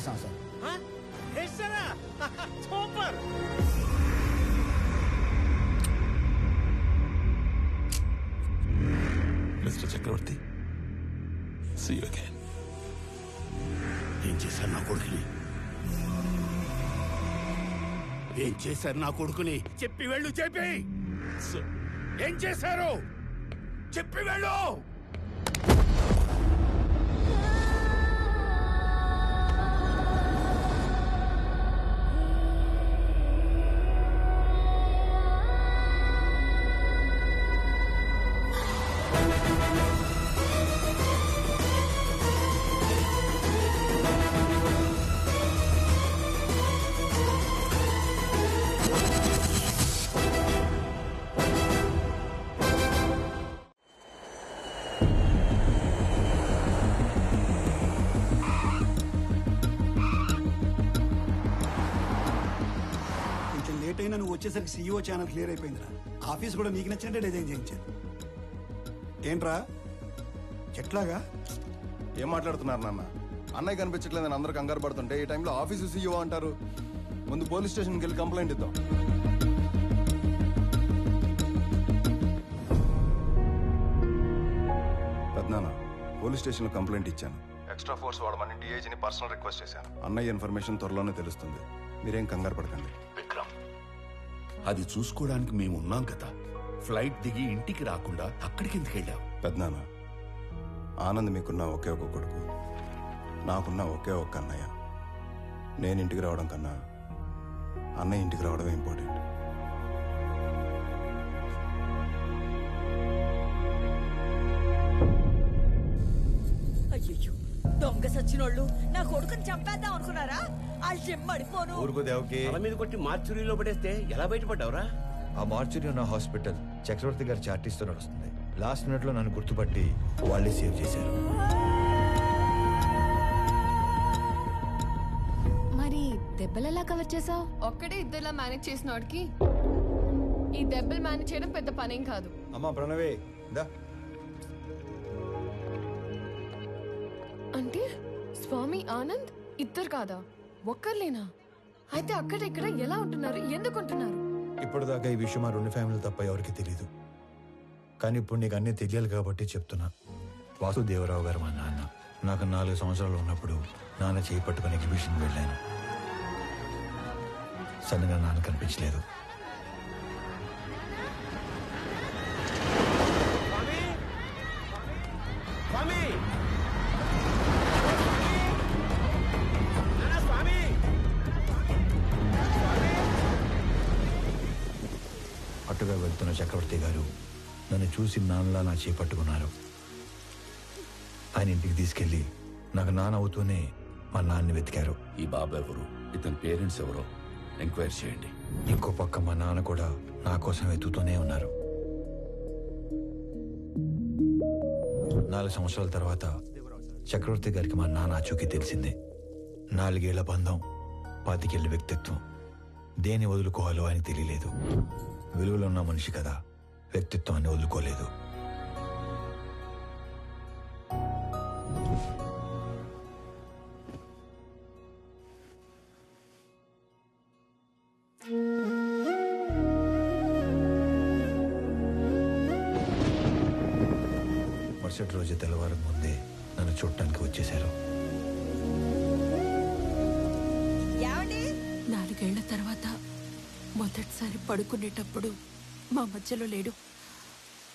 వేసాం sir. Super. Mister Chakravarthy, see you again. ఏం చేశారు నా కొడుకుని? ఏం చేశారు నా కొడుకుని? చెప్పి వెళ్ళు. చెప్పి ఏం చేశారు? చెప్పి వెళ్ళు. నువ్వు వచ్చేసరికి సీఈఓ ఛానల్ క్లియర్ అయిపోయిందిరా. ఆఫీస్ కూడా నీకు నచ్చినట్టే డిజైన్ చేయించాను. ఏంట్రా ఎట్లాగా? ఏం మాట్లాడుతున్నారు నాన్న? అన్నయ్య కనిపించట్లేదని అందరూ కంగారు పడుతుంటే ఈ టైంలో ఆఫీసు సీఈఓ అంటారు. ముందు పోలీస్ స్టేషన్కి వెళ్ళి కంప్లైంట్ ఇద్దాం. పెద్దనాన్న, పోలీస్ స్టేషన్లో కంప్లైంట్ ఇచ్చాను. ఎక్స్ట్రా ఫోర్స్ వాడమని డిఐజీని పర్సనల్ రిక్వెస్ట్ చేశాను. అన్నయ్య ఇన్ఫర్మేషన్ త్వరలోనే తెలుస్తుంది. మీరేం కంగారు పడకండి. విక్రమ్, అది చూసుకోవడానికి మేము ఉన్నాం కదా. ఫ్లైట్ దిగి ఇంటికి రాకుండా అక్కడికి ఎందుకు వెళ్ళావు? పెద్దనాన్న, ఆనంద్ మీకున్న ఒకే ఒక కొడుకు, నాకున్న ఒకే ఒక్క అన్నయ్య. నేను ఇంటికి రావడం కన్నా అన్నయ్య ఇంటికి రావడమే ఇంపార్టెంట్. అయ్యో, దొంగ సచ్చినోళ్ళు నా కొడుకుని చంపేద్దాం అనుకున్నారా? వాళ్ళు చెమ్మడిపోను. ఊరుకో దేవకి. తల మీద కొట్టి మార్చురీలో పడేస్తే ఎలా బయటపడ్డావురా? ఆ మార్చురీ ఉన్న హాస్పిటల్ చక్రవర్తి గారి చార్టీస్తో నడుస్తుంది. లాస్ట్ మినిట్ లో నన్ను గుర్తుపట్టి వాళ్ళే సేవ్ చేశారు. మరి దెబ్బలెలా కవర్ చేసావు? ఒక్కడే ఇద్దరులా మేనేజ్ చేసిన వాడికి ఈ దెబ్బలు మేనేజ్ చేయడం పెద్ద పనేం కాదు. అమ్మా ప్రణవే దా. అంటే స్వామి ఆనంద్ ఇద్దరు కాదా, ఒక్కర్లేనా? అయితే అక్కడ ఇక్కడ ఎలా ఉంటున్నారు, ఎందుకు ఉంటున్నారు? ఇప్పటిదాకా ఈ విషయం ఆ రెండు ఫ్యామిలీలు తప్ప ఎవరికి తెలియదు. కానీ ఇప్పుడు నీకు అన్నీ తెలియాలి కాబట్టి చెప్తున్నా. వాసుదేవరావు గారు మా నాన్న. నాకు 4 సంవత్సరాలు ఉన్నప్పుడు నాన్న చేయి పట్టుకుని ఎగ్జిబిషన్ వెళ్ళాను. సడన్గా నాన్న కనిపించలేదు. అటుగా వెళ్తున్న చక్రవర్తి గారు నన్ను చూసి నాన్నలా నా చేపట్టుకున్నారు. ఆయన ఇంటికి తీసుకెళ్లి నాకు నాన్న అవుతూనే మా నాన్నని వెతికారు. ఈ బాబు ఎవరు, ఇతని పేరెంట్స్ ఎవరో ఎంక్వైరీ చేయండి. ఇంకో పక్క మా నాన్న కూడా నా కోసం వెతుకుతూనే ఉన్నారు. 4 సంవత్సరాల తర్వాత చక్రవర్తి గారికి మా నాన్న ఆచూకీ తెలిసింది. 4 ఏళ్ల బంధం, 25 ఏళ్ల వ్యక్తిత్వం. దేన్ని వదులుకోవాలో ఆయన తెలియలేదు. విలువలో ఉన్న మనిషి కదా, వ్యక్తిత్వాన్ని వదులుకోలేదు. మరుసటి రోజు తెల్లవారం ముందే నన్ను చూడటానికి వచ్చేశారు. 4 ఏళ్ల తర్వాత మొదటిసారి పడుకునేటప్పుడు మా మధ్యలో లేడు.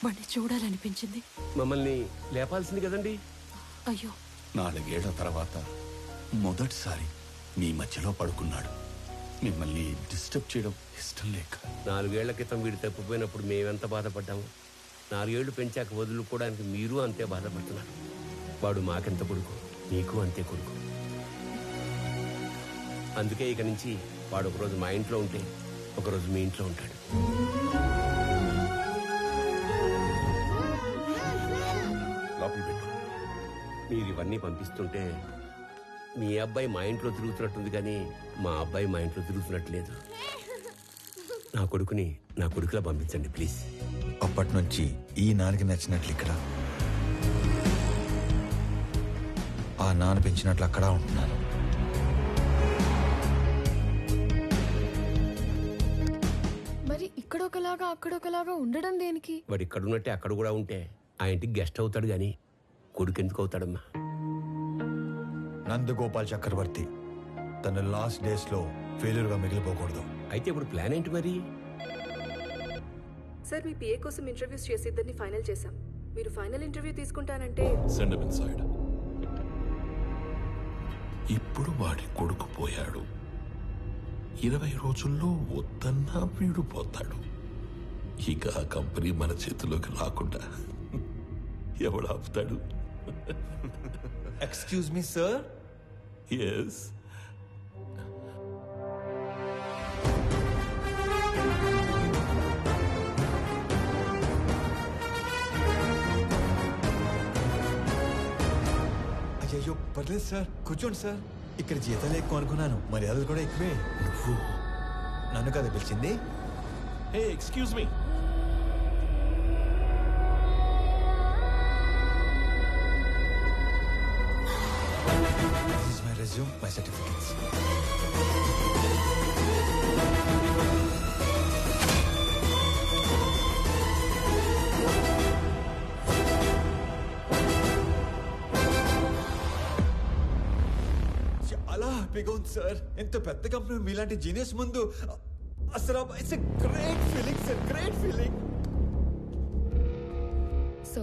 వాడిని చూడాలనిపించింది. మమ్మల్ని లేపాల్సింది కదండి. అయ్యో, 4 ఏళ్ల తర్వాత మొదటిసారి మీ మధ్యలో పడుకున్నాడు. మిమ్మల్ని డిస్టర్బ్ చేయడం ఇష్టం లేక. 4 ఏళ్ల క్రితం వీడు తప్పిపోయినప్పుడు మేమెంత బాధపడ్డాము. 4 ఏళ్లు పెంచాక వదులుకోవడానికి మీరు అంతే బాధపడుతున్నారు. వాడు మాకెంత కొడుకు, మీకు అంతే కొడుకు. అందుకే ఇక నుంచి వాడు ఒకరోజు మా ఇంట్లో ఉంటే ఒకరోజు మీ ఇంట్లో ఉంటాడు. లోపల పెట్టు. మీరు ఇవన్నీ పంపిస్తుంటే మీ అబ్బాయి మా ఇంట్లో తిరుగుతున్నట్టుంది, కానీ మా అబ్బాయి మా ఇంట్లో తిరుగుతున్నట్టు లేదు. నా కొడుకుని నా కొడుకులా పంపించండి ప్లీజ్. అప్పటి నుంచి ఈ నాన్నకి నచ్చినట్లు ఇక్కడ, ఆ నాన్న పెంచినట్లు అక్కడ ఉంటున్నాను. ఇక్కడొకలాగా అక్కడొకలాగా ఉండడం దేనికి? వాడు ఇక్కడ ఉన్నట్టే అక్కడ కూడా ఉంటే ఆ ఇంటికి గెస్ట్ అవుతాడు గాని కొడుకు ఎందుకు అవుతాడమ్మా? నందగోపాల్ చక్రవర్తి తన లాస్ట్ డేస్ లో ఫెయిల్యూర్ గా మిగిలిపోకూడదు. అయితే ఇప్పుడు ప్లాన్ ఏంటి మరి? సార్ మీ పిఏ కోసం ఇంటర్వ్యూస్ చేసి ఇద్దరిని ఫైనల్ చేశాం. మీరు ఫైనల్ ఇంటర్వ్యూ తీసుకుంటానంటే సెండ్ హిమ్ ఇన్సైడ్. ఇప్పుడు వాడి కొడుకు పోయాడు. 20 రోజుల్లో వద్దన్నా వీడు పోతాడు. ఇక ఆ కంపెనీ మన చేతిలోకి రాకుండా ఎవడు ఆపుతాడు? Excuse me sir. ఎస్. అయ్యో పర్లేదు సార్, కూర్చోండి సార్. ఇక్కడ జీతాలు ఎక్కువ అనుకున్నాను, మర్యాదలు కూడా ఎక్కువే. నువ్వు నన్ను కదా పిలిచింది? Hey excuse me. This is my resume, my certificates. చాలా హ్యాపీగా ఉంది సార్. ఎంత పెద్ద కంపెనీ మీలాంటి జీనియస్ ముందు అసలు it's great feeling sir, great feeling. So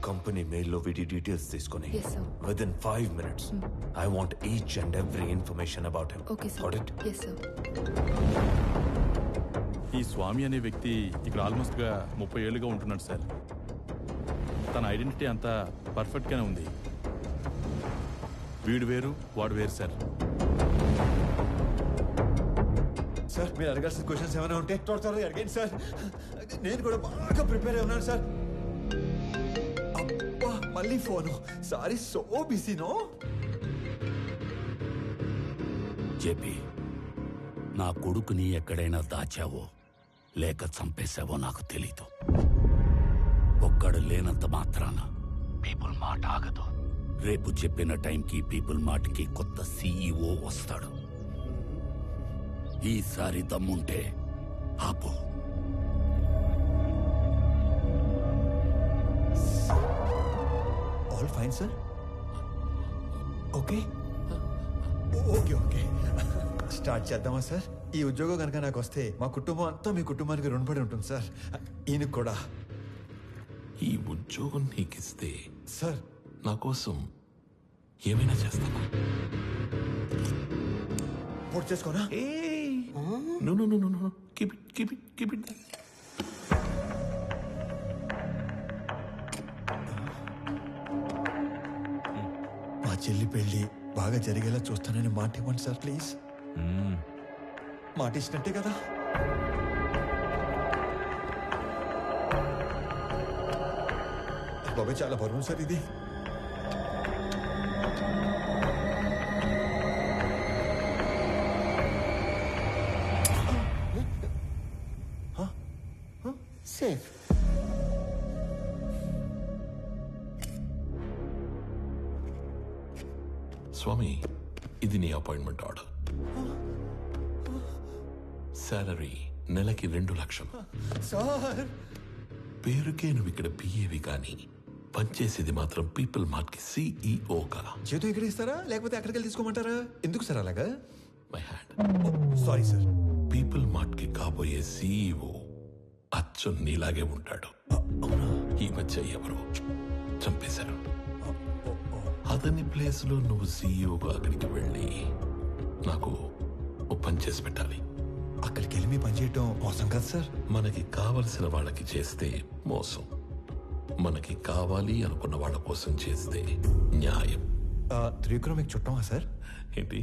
company మెయిల్లో వీడి డీటెయిల్స్ తీసుకొని Yes, sir. Within 5 minutes I want each and every information about him. Okay sir. Got it? Yes sir. ఈ స్వామి అనే వ్యక్తి ఇక్కడ ఆల్మోస్ట్గా 30 ఏళ్ళుగా ఉంటున్నాడు సార్. తన ఐడెంటిటీ అంతా పర్ఫెక్ట్గానే ఉంది. వీడు వేరు వాడు వేరు సార్. సార్ మీరు అడగాల్సిన క్వశ్చన్స్ ఏమైనా ఉంటే త్వరగా అడిగండి సార్. నేను కూడా బాగా ప్రిపేర్ అయి ఉన్నాను సార్. అబ్బా మళ్ళీ ఫోను. సారీ, సో బిజీనో. జేపీ, నా కొడుకుని ఎక్కడైనా దాచావో లేక చంపేశావో నాకు తెలీదు. ఒక్కడు లేనంత మాత్రాన పీపుల్ మాట ఆగదు. రేపు చెప్పిన టైంకి పీపుల్ మార్ట్కి కొత్త సీఈఓ వస్తాడు. ఈసారి దమ్ముంటే ఆపు. All fine sir. Okay okay okay start చేద్దామా సార్? ఈ ఉద్యోగం కనుక నాకు వస్తే మా కుటుంబం అంతా మీ కుటుంబానికి రుణపడి ఉంటుంది సార్. ఈయనకు కూడా. ఈ ఉద్యోగం నీకిస్తే సార్ నా కోసం ఏమైనా చేస్తావా? పూర్తి చేసుకోనా? No. Keep it. మా చెల్లి పెళ్లి బాగా జరిగేలా చూస్తానని మాట ఇవ్వండి సార్ ప్లీజ్. మాట ఇచ్చినట్టే కదా? బాబాయ్ చాలా బరువు సార్ ఇది. సేఫ్. స్వామి, ఇది నీ అపాయింట్మెంట్ ఆర్డర్. సాలరీ నెలకి 2 లక్షలు. సార్ పేరుకే నువ్వు ఇక్కడ పిఏవి కానీ పనిచేసేది మాత్రం పీపుల్ మార్ట్ కి సిఇఓగా. చేతు ఇక్కడ ఇస్తారా లేకపోతే అక్కడికి వెళ్ళి తీసుకోమంటారా? ఎందుకు సార్ అలాగా? My hand. Sorry sir. People mart కి కాబోయే సిఇఓ అచ్చు నీలాగే ఉంటాడు. ఈ మధ్య ఎవరో చంపేశారు. అతని ప్లేస్ లో నువ్వు సిఇఓగా అక్కడికి వెళ్ళి నాకు ఓ పని చేసి పెట్టాలి. అక్కడికి వెళ్ళి మీ పని చేయటం మోసం కదా సార్? మనకి కావలసిన వాళ్ళకి చేస్తే మోసం, మనకి కావాలి అనుకున్న వాళ్ళ కోసం చేస్తే న్యాయం. త్రివిక్రమ్ మీకు చుట్టమా సార్? ఏంటి?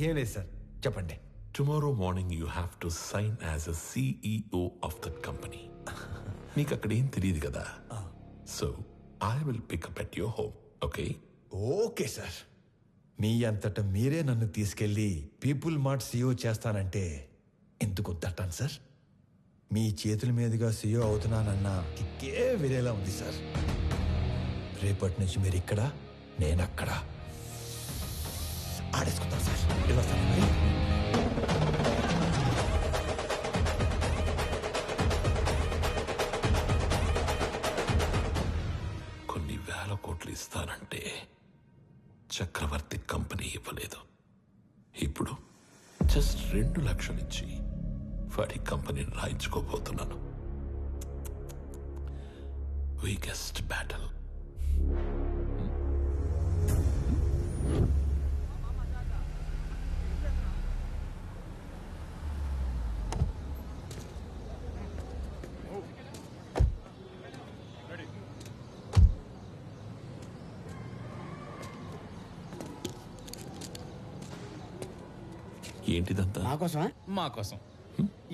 ఏం లేదు సార్, చెప్పండి. Tomorrow morning you have to sign as a CEO of that company. నీకు అక్కడ ఏం తెలియదు కదా, so I will pick up at your home. Okay? Okay sir. మీ అంతట మీరే నన్ను తీసుకెళ్లి పీపుల్ మార్ట్ సీఈఓ చేస్తానంటే ఎందుకు వద్దంటాను సార్? మీ చేతుల మీదుగా సీఈఓ అవుతున్నానన్న కిక్కే వేరేలా ఉంది సార్. రేపటి నుంచి మీరు ఇక్కడ, నేను అక్కడ ఆడేసుకుంటాను సార్. ఇలా. చక్రవర్తి కంపెనీ ఇవ్వలేదు. ఇప్పుడు జస్ట్ 2 లక్షలు ఇచ్చి వాడి కంపెనీని రాయించుకోబోతున్నాను. Weakest battle. ఏంటిదంతా? మా కోసం.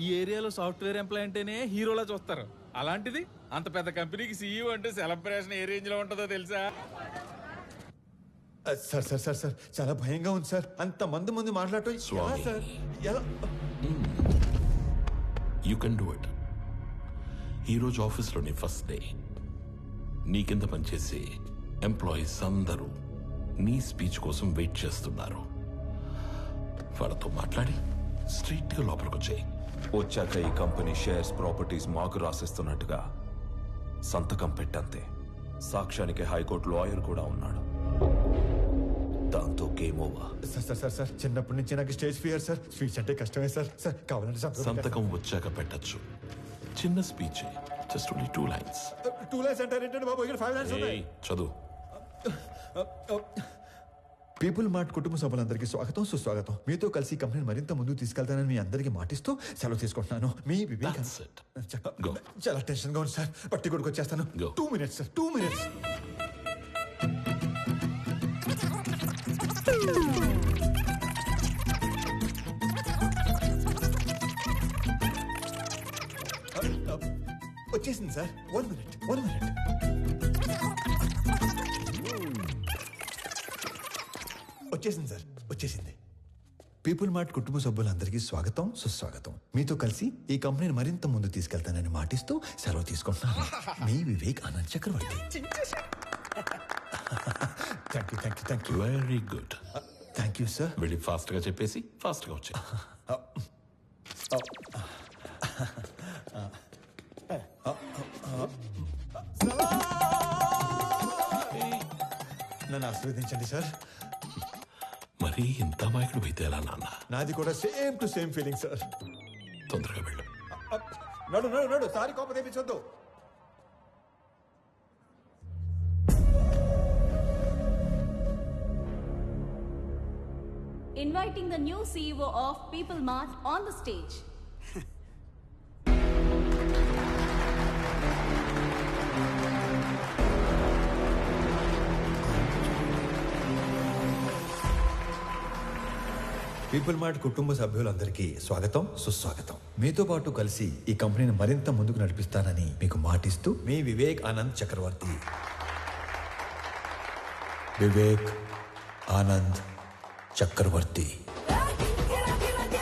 ఈ ఏరియాలో సాఫ్ట్వేర్ ఎంప్లాయ్ అంటేనే హీరోలా చూస్తారు. అలాంటిది అంత పెద్ద కంపెనీకి సీఈఓ అంటే సెలబ్రేషన్ ఏ రేంజ్ లో ఉంటుందో తెలుసా? సార్ సార్ సార్ సార్ చాలా భయంగా ఉంది సార్. అంత మంది ముందు మాట్లాడటం ఎలా స్వామి. సార్? ఎలా? You can do it. ఈరోజు ఆఫీస్లోని ఫస్ట్ డే. నీ కింద పనిచేసే ఎంప్లాయీస్ అందరూ నీ స్పీచ్ కోసం వెయిట్ చేస్తున్నారు. వాళ్ళతో మాట్లాడి స్ట్రీట్ గా లోపలికి వచ్చాయి. వచ్చాక ఈ కంపెనీ షేర్స్ ప్రాపర్టీస్ మాకు రాసిస్తున్నట్టుగా సంతకం పెట్టంతే. సాక్ష్యానికి హైకోర్టు లాయర్ కూడా ఉన్నాడు. దాంతో game over. Sir sir sir sir చిన్నప్పటి నుంచి నాకు స్టేజ్ ఫియర్ సార్. స్పీచ్ అంటే కష్టమే సార్. సార్ కావాలంటే సంతకం వచ్చాక పెట్టచ్చు. చిన్న speech, just only 2 lines. 2 lines అంటే ఏంటంటే బాబు, ఇక్కడ 5 లైన్స్ ఉన్నాయి. చదువు. పీపుల్ మార్ట్ కుటుంబ సభ్యులందరికీ స్వాగతం, సుస్వాగతం. మీతో కలిసి కంపెనీని మరింత ముందుకు తీసుకెళ్తానని మీ అందరికీ మాటిస్తూ సెలవు తీసుకుంటున్నాను. మీ వివేక్. చాలా టెన్షన్ గా ఉంది సార్. పట్టి కొడుకు వచ్చేస్తాను. 2 minutes సార్, 2 minutes. వచ్చేసింది సార్. 1 minute, 1 minute. వచ్చేసింది సార్, వచ్చేసింది. పీపుల్ మార్ట్ కుటుంబ సభ్యులందరికీ స్వాగతం, సుస్వాగతం. మీతో కలిసి ఈ కంపెనీని మరింత ముందు తీసుకెళ్తానని మాటిస్తూ సెలవు తీసుకుంటున్నాను. మీ Vivek Anand Chakravarthy. Thank you, thank you, thank you. Very good. Thank you sir. వెళ్ళి ఫాస్ట్ గా చెప్పేసి ఫాస్ట్ గా వచ్చాయి. నన్ను ఆశీర్వదించండి సార్. మరి ఇంత మాయకుడు అయితే ఎలా నాన్న? నాది కూడా same to same feeling sir. తొందరగా వెళ్ళు. నడు నడు నడు, సారి కోపం తెప్పించొద్దు. Inviting the new CEO of People Mart on the stage. People mart కుటుంబ సభ్యులందరికీ స్వాగతం, సుస్వాగతం. మీతో పాటు కలిసి ఈ కంపెనీని మరింత ముందుకు నడిపిస్తానని మీకు మాటిస్తూ మీ వివేక్ ఆనంద్ చక్రవర్తి. వివేక్ ఆనంద్ చక్రవర్తి.